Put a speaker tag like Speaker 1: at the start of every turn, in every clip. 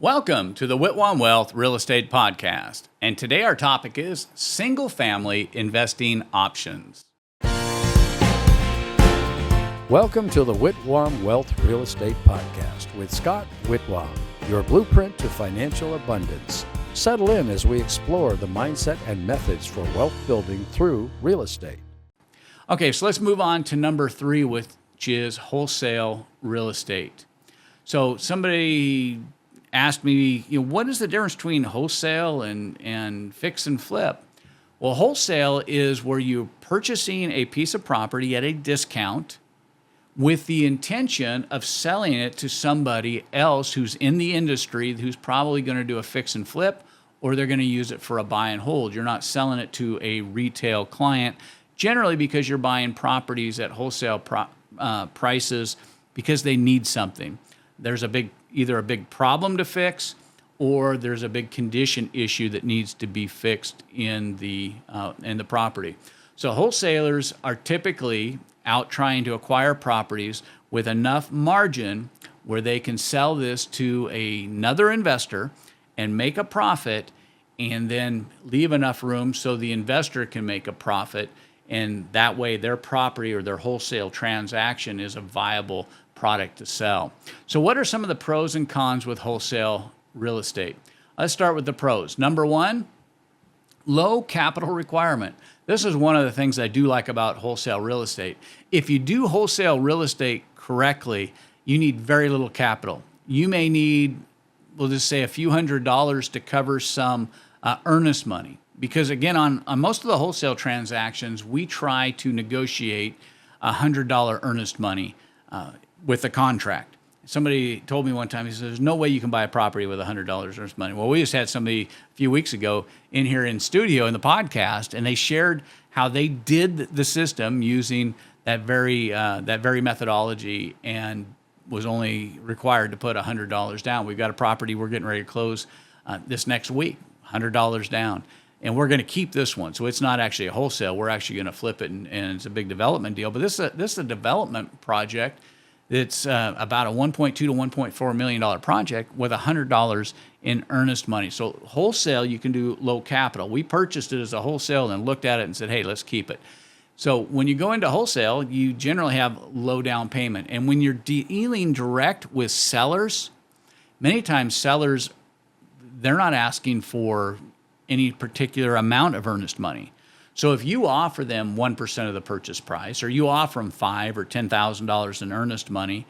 Speaker 1: Welcome to the Whitwam Wealth Real Estate Podcast. And today our topic is single-family investing options.
Speaker 2: Welcome to the Whitwam Wealth Real Estate Podcast with Scott Whitwam, your blueprint to financial abundance. Settle in as we explore the mindset and methods for wealth building through real estate.
Speaker 1: Okay, so let's move on to number 3, which is wholesale real estate. So somebody asked me, what is the difference between wholesale and fix and flip? Well, wholesale is where you're purchasing a piece of property at a discount with the intention of selling it to somebody else who's in the industry, who's probably going to do a fix and flip, or they're going to use it for a buy and hold. You're not selling it to a retail client, generally because you're buying properties at wholesale prices because they need something. There's either a big problem to fix, or there's a big condition issue that needs to be fixed in the property. So wholesalers are typically out trying to acquire properties with enough margin where they can sell this to another investor and make a profit, and then leave enough room so the investor can make a profit, and that way their property or their wholesale transaction is a viable product to sell. So what are some of the pros and cons with wholesale real estate? Let's start with the pros. Number 1, low capital requirement. This is one of the things I do like about wholesale real estate. If you do wholesale real estate correctly, you need very little capital. You may need, we'll just say, a few $100s to cover some earnest money. Because again, on most of the wholesale transactions, we try to negotiate $100 earnest money with the contract. Somebody told me one time, he says, there's no way you can buy a property with $100 earnest money. Well, we just had somebody a few weeks ago in here in studio in the podcast, and they shared how they did the system using that very methodology and was only required to put $100 down. We've got a property we're getting ready to close this next week, $100 down. And we're going to keep this one. So it's not actually a wholesale. We're actually going to flip it, and it's a big development deal. But this is a development project. It's about a $1.2 to $1.4 million project with $100 in earnest money. So wholesale, you can do low capital. We purchased it as a wholesale and looked at it and said, hey, let's keep it. So when you go into wholesale, you generally have low down payment. And when you're dealing direct with sellers, many times sellers, they're not asking for any particular amount of earnest money. So if you offer them 1% of the purchase price, or you offer them $5,000 or $10,000 in earnest money,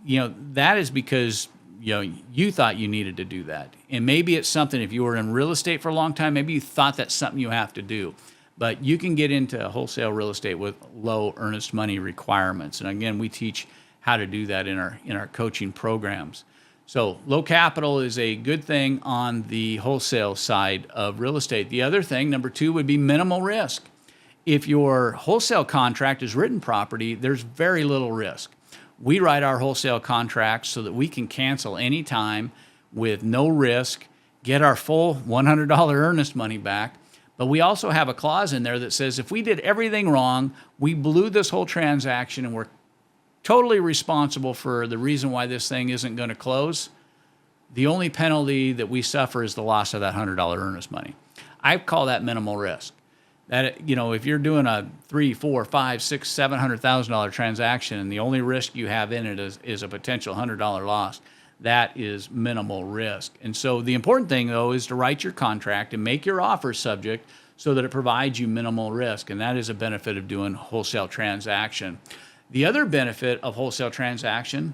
Speaker 1: that is because you thought you needed to do that. And maybe it's something, if you were in real estate for a long time, maybe you thought that's something you have to do. But you can get into wholesale real estate with low earnest money requirements. And again, we teach how to do that in our coaching programs. So low capital is a good thing on the wholesale side of real estate. The other thing, number 2, would be minimal risk. If your wholesale contract is written property, there's very little risk. We write our wholesale contracts so that we can cancel anytime with no risk, get our full $100 earnest money back. But we also have a clause in there that says if we did everything wrong, we blew this whole transaction, and we're totally responsible for the reason why this thing isn't going to close, the only penalty that we suffer is the loss of that $100 earnest money. I call that minimal risk. That, if you're doing a $300,000, $400,000, $500,000, $600,000, $700,000 transaction, and the only risk you have in it is a potential $100 loss, that is minimal risk. And so the important thing, though, is to write your contract and make your offer subject so that it provides you minimal risk. And that is a benefit of doing wholesale transaction. The other benefit of wholesale transaction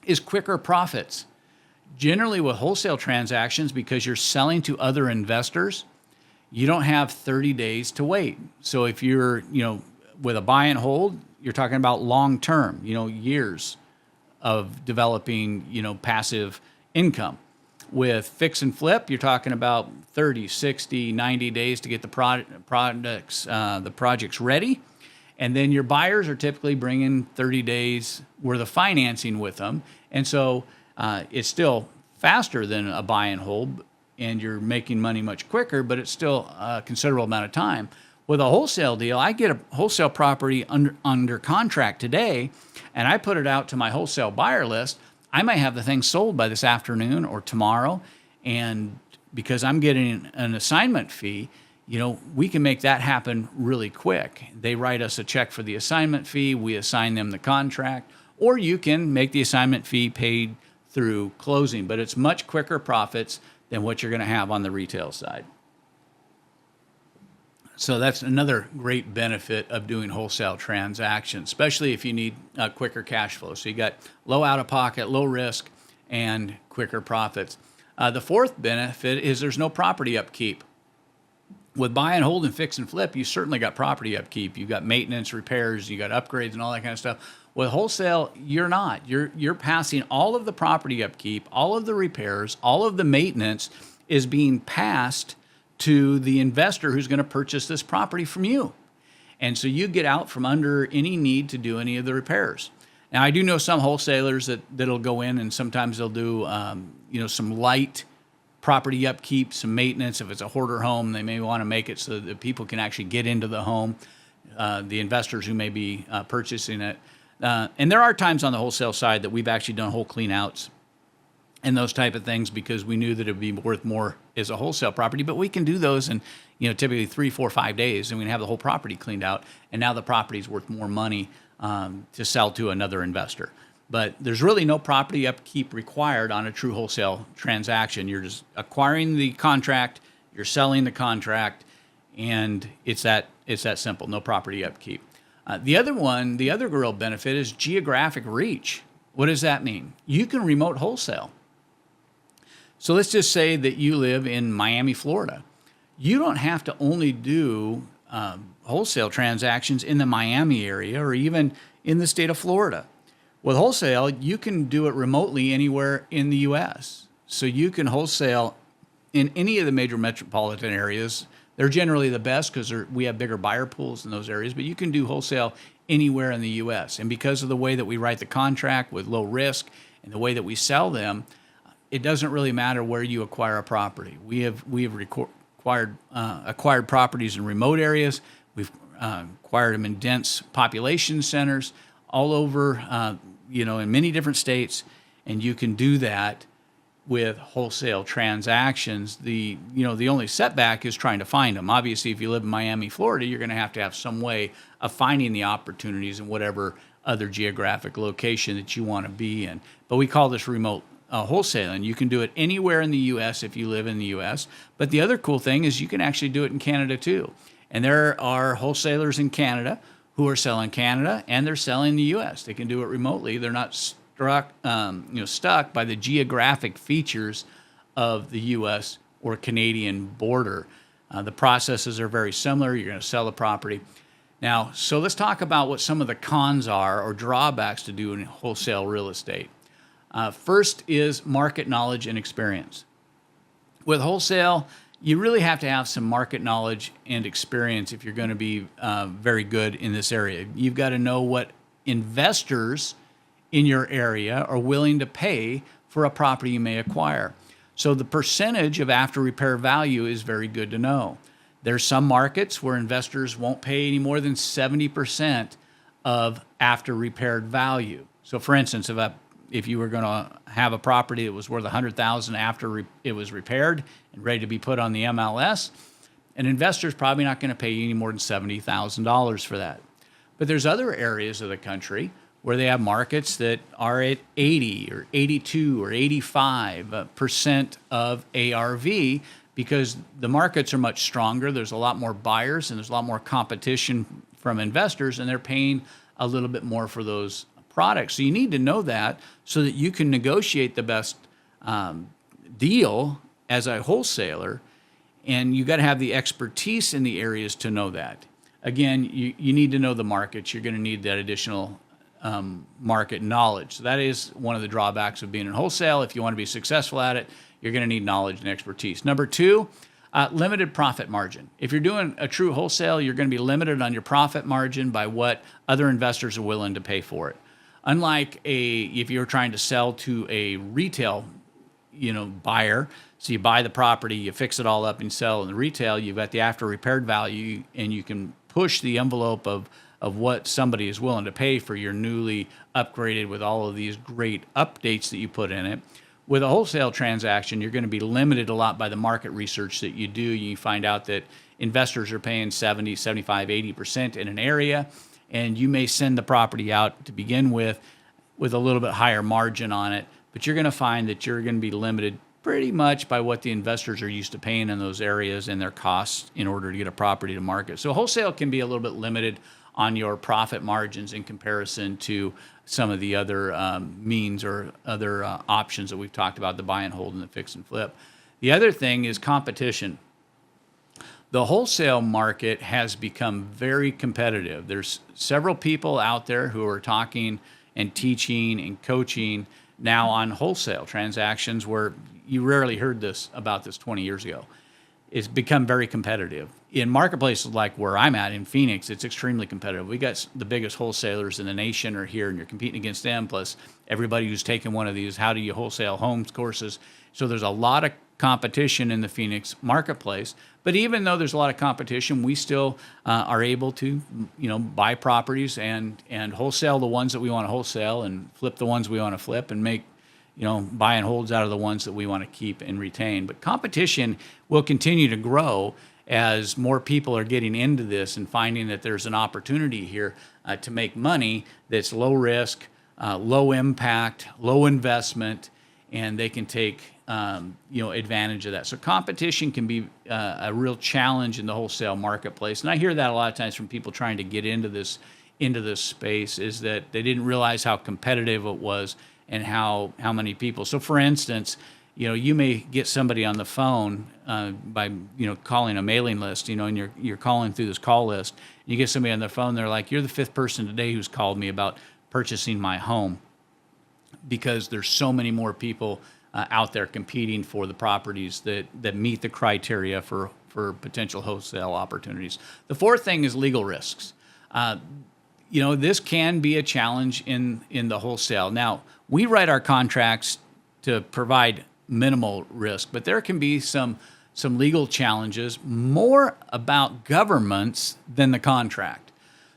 Speaker 1: is quicker profits. Generally with wholesale transactions, because you're selling to other investors, you don't have 30 days to wait. So if you're, with a buy and hold, you're talking about long term, years of developing, passive income. With fix and flip, you're talking about 30, 60, 90 days to get the projects ready. And then your buyers are typically bringing 30 days worth of financing with them. And so it's still faster than a buy and hold, and you're making money much quicker, but it's still a considerable amount of time. With a wholesale deal, I get a wholesale property under contract today, and I put it out to my wholesale buyer list. I might have the thing sold by this afternoon or tomorrow, and because I'm getting an assignment fee, we can make that happen really quick. They write us a check for the assignment fee, we assign them the contract, or you can make the assignment fee paid through closing, but it's much quicker profits than what you're going to have on the retail side. So that's another great benefit of doing wholesale transactions, especially if you need quicker cash flow. So you got low out-of-pocket, low risk, and quicker profits. The fourth benefit is there's no property upkeep. With buy and hold and fix and flip, you certainly got property upkeep. You've got maintenance, repairs, you got upgrades and all that kind of stuff. With wholesale, you're not. You're passing all of the property upkeep, all of the repairs, all of the maintenance is being passed to the investor who's going to purchase this property from you. And so you get out from under any need to do any of the repairs. Now, I do know some wholesalers that'll go in and sometimes they'll do some light property upkeep, some maintenance. If it's a hoarder home, they may want to make it so that people can actually get into the home, the investors who may be purchasing it. And there are times on the wholesale side that we've actually done whole clean outs and those type of things because we knew that it would be worth more as a wholesale property. But we can do those in typically 3, 4, 5 days, and we can have the whole property cleaned out. And now the property is worth more money to sell to another investor. But there's really no property upkeep required on a true wholesale transaction. You're just acquiring the contract, you're selling the contract, and it's that simple. No property upkeep. The other real benefit is geographic reach. What does that mean? You can remote wholesale. So let's just say that you live in Miami, Florida. You don't have to only do wholesale transactions in the Miami area or even in the state of Florida. With wholesale, you can do it remotely anywhere in the U.S. So you can wholesale in any of the major metropolitan areas. They're generally the best because we have bigger buyer pools in those areas, but you can do wholesale anywhere in the U.S. And because of the way that we write the contract with low risk and the way that we sell them, it doesn't really matter where you acquire a property. We have acquired properties in remote areas. We've acquired them in dense population centers all over, in many different states, and you can do that with wholesale transactions. The only setback is trying to find them. Obviously, if you live in Miami, Florida, you're going to have some way of finding the opportunities in whatever other geographic location that you want to be in. But we call this remote wholesaling. You can do it anywhere in the U.S. if you live in the U.S. But the other cool thing is you can actually do it in Canada too. And there are wholesalers in Canada who are selling Canada and they're selling the U.S. They can do it remotely. They're not stuck by the geographic features of the U.S. or Canadian border. The processes are very similar. You're going to sell the property. Now, so let's talk about what some of the cons are or drawbacks to doing wholesale real estate. First is market knowledge and experience. With wholesale, you really have to have some market knowledge and experience if you're going to be very good in this area. You've got to know what investors in your area are willing to pay for a property you may acquire. So the percentage of after repair value is very good to know. There's some markets where investors won't pay any more than 70% of after repaired value. So for instance, if you were going to have a property that was worth $100,000 after it was repaired and ready to be put on the MLS, an investor's probably not going to pay you any more than $70,000 for that. But there's other areas of the country where they have markets that are at 80 or 82 or 85% of ARV because the markets are much stronger. There's a lot more buyers and there's a lot more competition from investors, and they're paying a little bit more for those products. So you need to know that so that you can negotiate the best deal as a wholesaler, and you got to have the expertise in the areas to know that. Again, you need to know the markets. You're going to need that additional market knowledge. So that is one of the drawbacks of being in wholesale. If you want to be successful at it, you're going to need knowledge and expertise. Number two, limited profit margin. If you're doing a true wholesale, you're going to be limited on your profit margin by what other investors are willing to pay for it. Unlike if you're trying to sell to a retail, buyer, so you buy the property, you fix it all up and sell in the retail, you've got the after repaired value, and you can push the envelope of of what somebody is willing to pay for your newly upgraded with all of these great updates that you put in it. With a wholesale transaction, you're going to be limited a lot by the market research that you do. You find out that investors are paying 70, 75, 80% in an area, and you may send the property out to begin with a little bit higher margin on it, but you're going to find that you're going to be limited pretty much by what the investors are used to paying in those areas and their costs in order to get a property to market. So wholesale can be a little bit limited on your profit margins in comparison to some of the other means or other options that we've talked about, the buy and hold and the fix and flip. The other thing is competition. The wholesale market has become very competitive. There's several people out there who are talking and teaching and coaching now on wholesale transactions where you rarely heard about this 20 years ago. It's become very competitive. In marketplaces like where I'm at in Phoenix, it's extremely competitive. We got the biggest wholesalers in the nation are here, and you're competing against them, plus everybody who's taken one of these how do you wholesale homes courses. So there's a lot of competition in the Phoenix marketplace. But even though there's a lot of competition, we still are able to, buy properties and wholesale the ones that we want to wholesale and flip the ones we want to flip and make buy and holds out of the ones that we want to keep and retain. But competition will continue to grow as more people are getting into this and finding that there's an opportunity here to make money that's low risk, low impact, low investment, and they can take advantage of that. So competition can be a real challenge in the wholesale marketplace. And I hear that a lot of times from people trying to get into this space, is that they didn't realize how competitive it was and how many people. So for instance, you may get somebody on the phone by calling a mailing list, and you're calling through this call list. You get somebody on the phone, they're like, "You're the fifth person today who's called me about purchasing my home," because there's so many more people out there competing for the properties that meet the criteria for potential wholesale opportunities. The fourth thing is legal risks. This can be a challenge in the wholesale. Now, we write our contracts to provide minimal risk, but there can be some legal challenges, more about governments than the contract.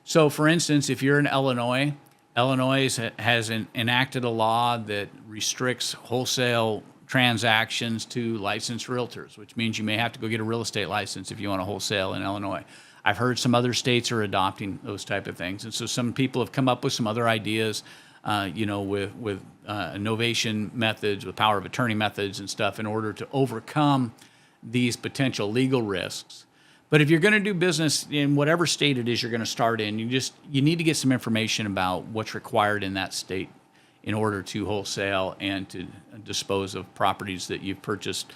Speaker 1: So, for instance, if you're in Illinois has enacted a law that restricts wholesale transactions to licensed realtors, which means you may have to go get a real estate license if you want to wholesale in Illinois. I've heard some other states are adopting those type of things. And so some people have come up with some other ideas, with innovation methods, with power of attorney methods and stuff in order to overcome these potential legal risks. But if you're going to do business in whatever state it is you're going to start in, you need to get some information about what's required in that state in order to wholesale and to dispose of properties that you've purchased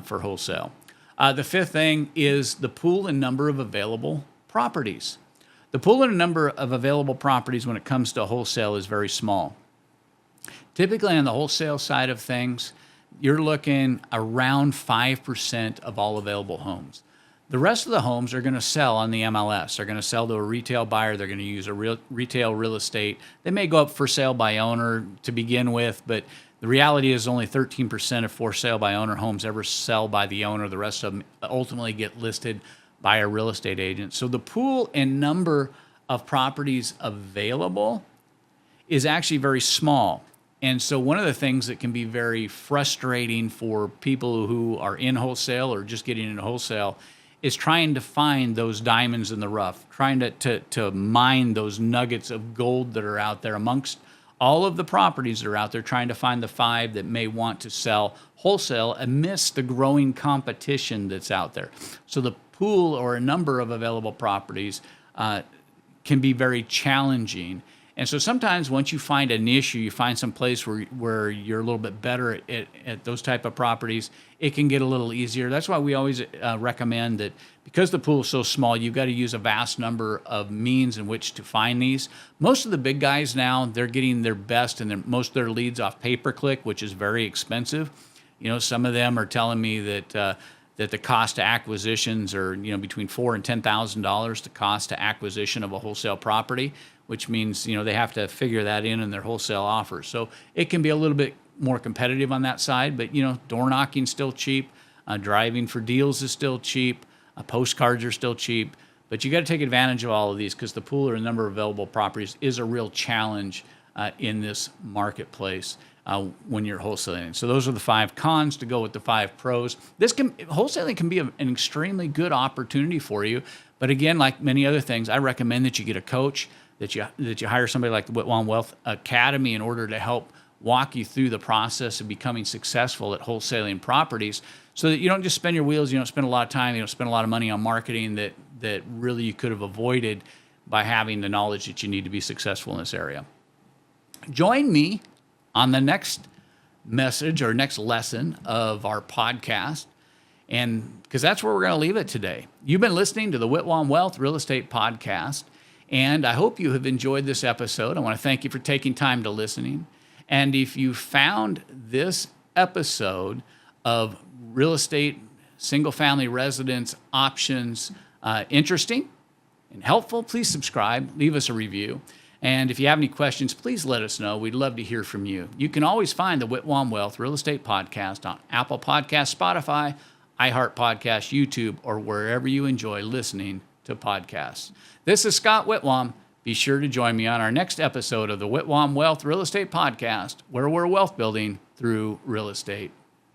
Speaker 1: for wholesale. The fifth thing is the pool and number of available properties. The pool and number of available properties when it comes to wholesale is very small. Typically on the wholesale side of things, you're looking around 5% of all available homes. The rest of the homes are going to sell on the MLS. They're going to sell to a retail buyer. They're going to use a retail real estate. They may go up for sale by owner to begin with, but the reality is only 13% of for sale by owner homes ever sell by the owner. The rest of them ultimately get listed by a real estate agent. So the pool and number of properties available is actually very small. And so one of the things that can be very frustrating for people who are in wholesale or just getting into wholesale is trying to find those diamonds in the rough, trying to mine those nuggets of gold that are out there amongst all of the properties that are out there, trying to find the 5 that may want to sell wholesale amidst the growing competition that's out there. So the pool or a number of available properties can be very challenging. And so sometimes once you find a niche, or you find some place where you're a little bit better at those type of properties, it can get a little easier. That's why we always recommend that because the pool is so small, you've got to use a vast number of means in which to find these. Most of the big guys now, they're getting their best and most of their leads off pay-per-click, which is very expensive. Some of them are telling me that the cost to acquisitions are between $4,000 and $10,000 the cost to acquisition of a wholesale property, which means they have to figure that in their wholesale offers. So it can be a little bit more competitive on that side, but door knocking's still cheap, driving for deals is still cheap, postcards are still cheap, But you got to take advantage of all of these, because the pool or number of available properties is a real challenge in this marketplace when you're wholesaling. So those are the 5 cons to go with the 5 pros. Wholesaling can be an extremely good opportunity for you. But again, like many other things, I recommend that you get a coach, that you hire somebody like the Whitwam Wealth Academy in order to help walk you through the process of becoming successful at wholesaling properties, so that you don't just spend your wheels, you don't spend a lot of time, you don't spend a lot of money on marketing that really you could have avoided by having the knowledge that you need to be successful in this area. Join me on the next message or next lesson of our podcast, and because that's where we're going to leave it today. You've been listening to the Whitwam Wealth Real Estate Podcast, and I hope you have enjoyed this episode. I want to thank you for taking time to listening. And if you found this episode of real estate, single-family residence options interesting and helpful, please subscribe, leave us a review. And if you have any questions, please let us know. We'd love to hear from you. You can always find the Whitwam Wealth Real Estate Podcast on Apple Podcasts, Spotify, iHeart Podcasts, YouTube, or wherever you enjoy listening to podcasts. This is Scott Whitwam. Be sure to join me on our next episode of the Whitwam Wealth Real Estate Podcast, where we're wealth building through real estate.